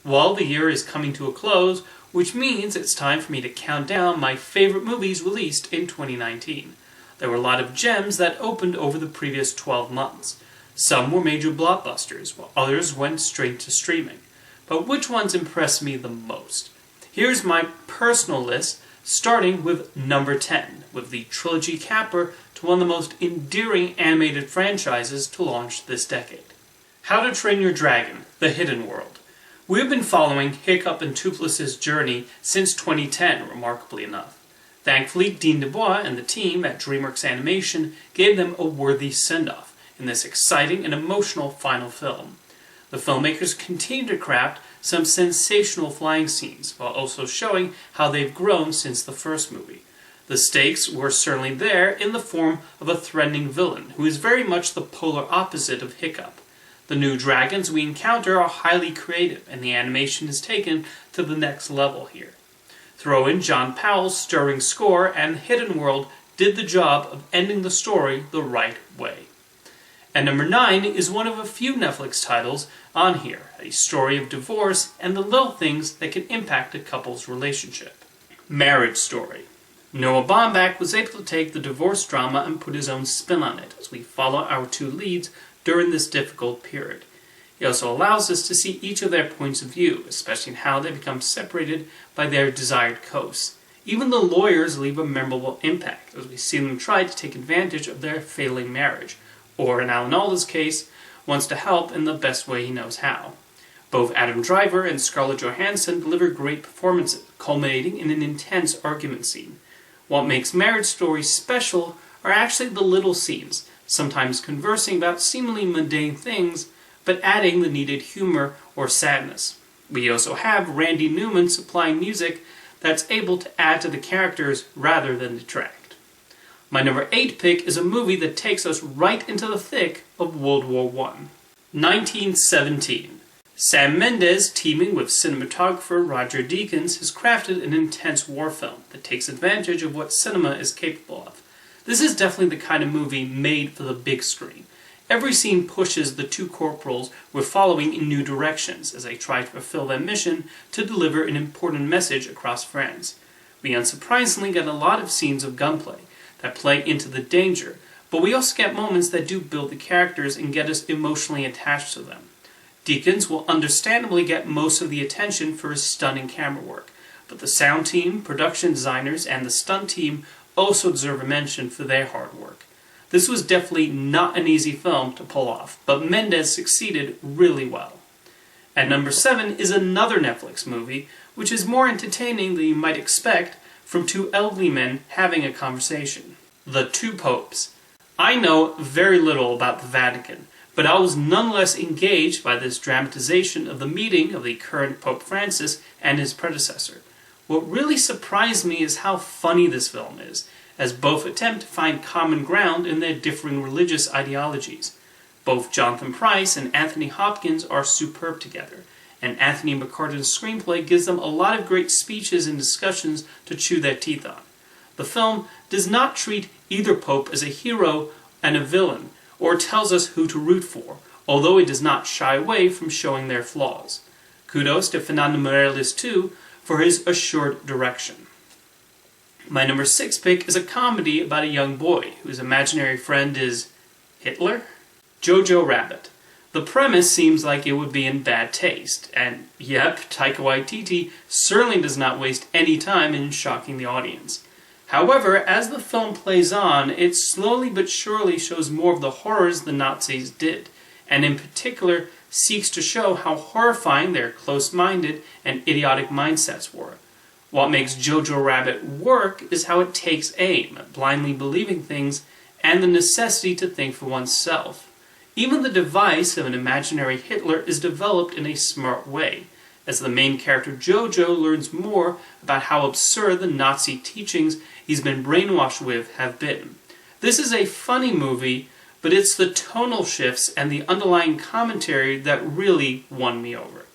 Well, the year is coming to a close, which means it's time for me to count down my favorite movies released in 2019. There were a lot of gems that opened over the previous 12 months. Some were major blockbusters, while others went straight to streaming. But which ones impressed me the most? Here's my personal list, starting with number 10, with the trilogy capper to one of the most endearing animated franchises to launch this decade. How to Train Your Dragon: The Hidden World. We've been following Hiccup and Toothless's journey since 2010, remarkably enough. Thankfully, Dean DuBois and the team at DreamWorks Animation gave them a worthy send-off in this exciting and emotional final film. The filmmakers continue to craft some sensational flying scenes, while also showing how they've grown since the first movie. The stakes were certainly there in the form of a threatening villain, who is very much the polar opposite of Hiccup. The new dragons we encounter are highly creative, and the animation is taken to the next level here. Throw in John Powell's stirring score, and Hidden World did the job of ending the story the right way. And number 9 is one of a few Netflix titles on here, a story of divorce and the little things that can impact a couple's relationship. Marriage Story. Noah Baumbach was able to take the divorce drama and put his own spin on it as we follow our two leads during this difficult period. He also allows us to see each of their points of view, especially in how they become separated by their desired coasts. Even the lawyers leave a memorable impact as we see them try to take advantage of their failing marriage, or in Alan Alda's case, wants to help in the best way he knows how. Both Adam Driver and Scarlett Johansson deliver great performances, culminating in an intense argument scene. What makes Marriage Story special are actually the little scenes, sometimes conversing about seemingly mundane things, but adding the needed humor or sadness. We also have Randy Newman supplying music that's able to add to the characters rather than detract. My number 8 pick is a movie that takes us right into the thick of World War I. 1917. Sam Mendes, teaming with cinematographer Roger Deakins, has crafted an intense war film that takes advantage of what cinema is capable of. This is definitely the kind of movie made for the big screen. Every scene pushes the two corporals we're following in new directions as they try to fulfill their mission to deliver an important message across France. We unsurprisingly get a lot of scenes of gunplay that play into the danger, but we also get moments that do build the characters and get us emotionally attached to them. Deakins will understandably get most of the attention for his stunning camera work, but the sound team, production designers, and the stunt team also deserve a mention for their hard work. This was definitely not an easy film to pull off, but Mendes succeeded really well. At number 7 is another Netflix movie, which is more entertaining than you might expect from two elderly men having a conversation. The Two Popes. I know very little about the Vatican, but I was nonetheless engaged by this dramatization of the meeting of the current Pope Francis and his predecessor. What really surprised me is how funny this film is, as both attempt to find common ground in their differing religious ideologies. Both Jonathan Pryce and Anthony Hopkins are superb together, and Anthony McCartan's screenplay gives them a lot of great speeches and discussions to chew their teeth on. The film does not treat either pope as a hero and a villain, or tells us who to root for, although it does not shy away from showing their flaws. Kudos to Fernando Meirelles too for his assured direction. My number 6 pick is a comedy about a young boy whose imaginary friend is Hitler? Jojo Rabbit. The premise seems like it would be in bad taste, and yep, Taika Waititi certainly does not waste any time in shocking the audience. However, as the film plays on, it slowly but surely shows more of the horrors the Nazis did, and in particular seeks to show how horrifying their close-minded and idiotic mindsets were. What makes Jojo Rabbit work is how it takes aim at blindly believing things and the necessity to think for oneself. Even the device of an imaginary Hitler is developed in a smart way, as the main character Jojo learns more about how absurd the Nazi teachings he's been brainwashed with have been. This is a funny movie, but it's the tonal shifts and the underlying commentary that really won me over.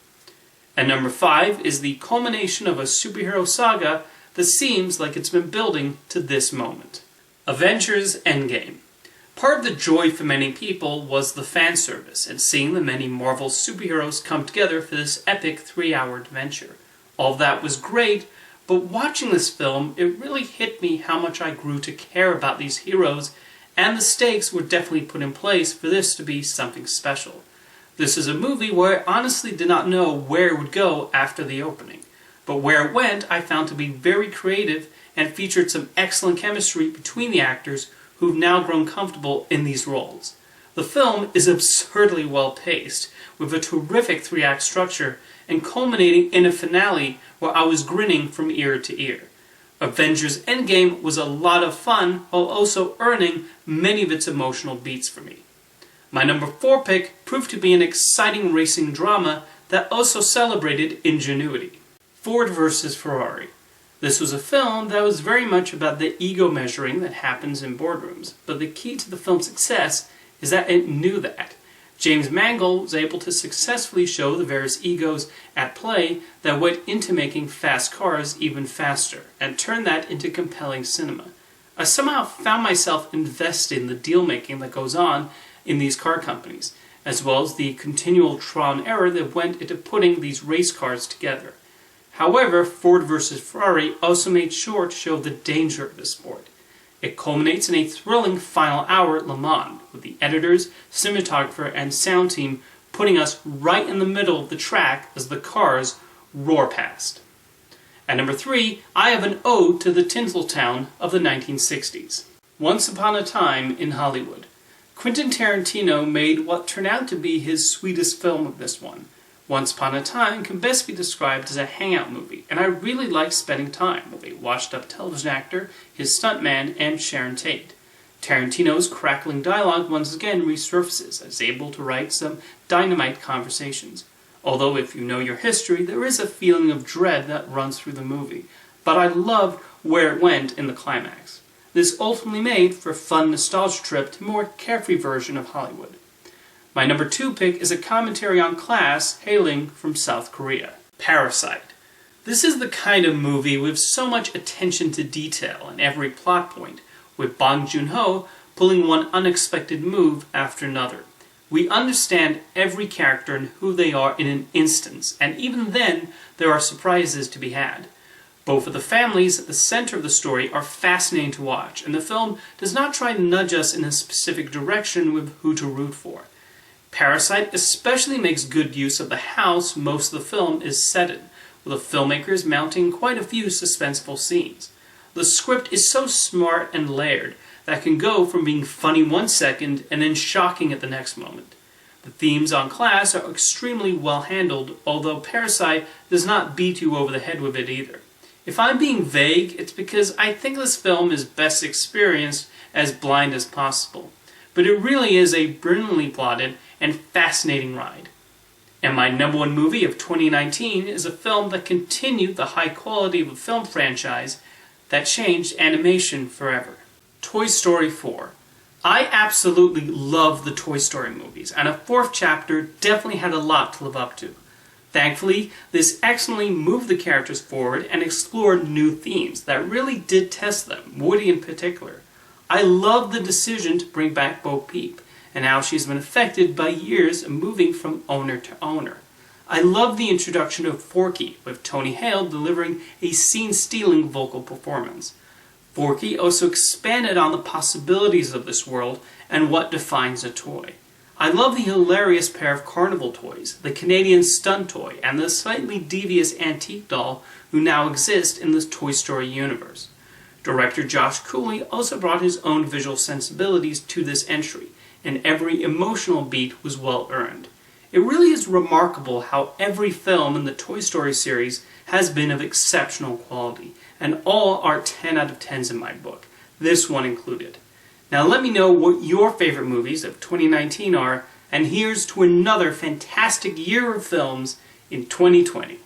And number 5 is the culmination of a superhero saga that seems like it's been building to this moment. Avengers Endgame. Part of the joy for many people was the fan service and seeing the many Marvel superheroes come together for this epic 3-hour adventure. All of that was great, but watching this film, it really hit me how much I grew to care about these heroes, and the stakes were definitely put in place for this to be something special. This is a movie where I honestly did not know where it would go after the opening, but where it went I found to be very creative and featured some excellent chemistry between the actors who've now grown comfortable in these roles. The film is absurdly well paced, with a terrific 3-act structure and culminating in a finale where I was grinning from ear to ear. Avengers Endgame was a lot of fun while also earning many of its emotional beats for me. My number 4 pick proved to be an exciting racing drama that also celebrated ingenuity. Ford vs. Ferrari. This was a film that was very much about the ego measuring that happens in boardrooms, but the key to the film's success is that it knew that. James Mangold was able to successfully show the various egos at play that went into making fast cars even faster, and turn that into compelling cinema. I somehow found myself invested in the deal-making that goes on in these car companies, as well as the continual trial and error that went into putting these race cars together. However, Ford vs. Ferrari also made sure to show the danger of the sport. It culminates in a thrilling final hour at Le Mans, with the editors, cinematographer, and sound team putting us right in the middle of the track as the cars roar past. At number 3, I have an ode to the Tinseltown of the 1960s. Once Upon a Time in Hollywood. Quentin Tarantino made what turned out to be his sweetest film of this one. Once Upon a Time can best be described as a hangout movie, and I really liked spending time with a washed-up television actor, his stuntman, and Sharon Tate. Tarantino's crackling dialogue once again resurfaces, as able to write some dynamite conversations. Although if you know your history, there is a feeling of dread that runs through the movie, but I loved where it went in the climax. This ultimately made for a fun nostalgia trip to a more carefree version of Hollywood. My number 2 pick is a commentary on class hailing from South Korea. Parasite. This is the kind of movie with so much attention to detail in every plot point, with Bong Joon-ho pulling one unexpected move after another. We understand every character and who they are in an instance, and even then there are surprises to be had. Both of the families at the center of the story are fascinating to watch, and the film does not try to nudge us in a specific direction with who to root for. Parasite especially makes good use of the house most of the film is set in, with the filmmakers mounting quite a few suspenseful scenes. The script is so smart and layered that it can go from being funny one second and then shocking at the next moment. The themes on class are extremely well handled, although Parasite does not beat you over the head with it either. If I'm being vague, it's because I think this film is best experienced as blind as possible. But it really is a brilliantly plotted and fascinating ride. And my number 1 movie of 2019 is a film that continued the high quality of a film franchise that changed animation forever. Toy Story 4. I absolutely love the Toy Story movies, and a 4th chapter definitely had a lot to live up to. Thankfully, this excellently moved the characters forward and explored new themes that really did test them, Woody in particular. I love the decision to bring back Bo Peep, and how she's been affected by years of moving from owner to owner. I love the introduction of Forky, with Tony Hale delivering a scene-stealing vocal performance. Forky also expanded on the possibilities of this world and what defines a toy. I love the hilarious pair of carnival toys, the Canadian stunt toy and the slightly devious antique doll who now exist in the Toy Story universe. Director Josh Cooley also brought his own visual sensibilities to this entry, and every emotional beat was well earned. It really is remarkable how every film in the Toy Story series has been of exceptional quality, and all are 10 out of 10s in my book, this one included. Now let me know what your favorite movies of 2019 are, and here's to another fantastic year of films in 2020.